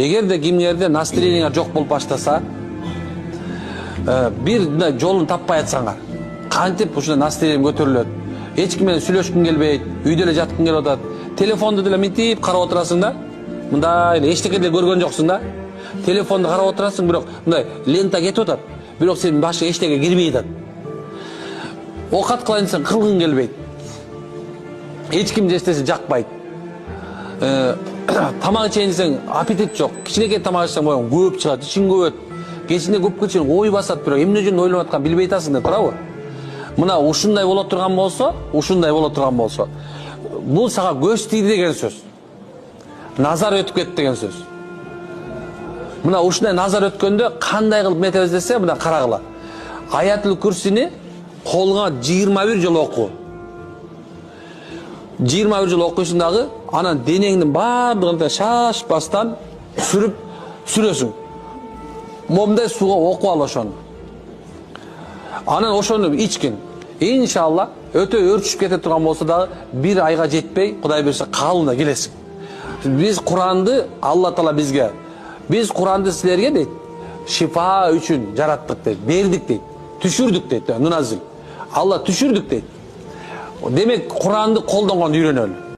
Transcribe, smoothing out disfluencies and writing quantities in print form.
Эгерде кимдерде настроение жок болуп баштаса, бир жолун таппай атсаңар, кантип ушундай настроением көтөрүлөт. Эч ким менен сүйлөшкүң келбейт, үйдө эле жаткың келип атат. Телефонду деле мынтип карап отурасың да. Мындай эле эчтеке деле көргөн жоксуң да. Телефонду карап отурасың, бирок мындай лента кетип атат. Бирок сенин башыңа эчтеке кирбей атат. Окат кылайын десең кылгың келбейт. Эч ким эчтеси жакпайт. Тамак ичейин десең аппетит жок. Кичинекей тамак ичсең боюң көп чыгат, ичиң көбөт. Кечинде көп кечин ой басат, бирок эмне үчүн ойлоп атканын билбей атасың да, туурабы? Мына ушундай боло турган болсо, бул сага көз тийди деген сөз. Назар өтүп кетти деген сөз. Мына ушундай назар өткөндө кандай кылып метебиз десе, мына карагыла. Аятул Курсини колуңа 21 жолу окуу. 21 жыл окуйсуң дагы, анан денеңдин баардыгын шашпастан сүрөсүң. Момдай сууга окуп ал ошону. Анан ошону ичкин. Иншалла өтө өрчүп кете турган болсо дагы бир айга жетпей, Кудай берсе калыбына келесиң. Биз Куранды Алла Таала бизге, биз Куранды силерге дейт, шифа үчүн жараттык дейт, бердик дейт, түшүрдүк дейт, нуназил. Алла түшүрдүк дейт. Демек Куранды колдонгонду үйрөнөлү.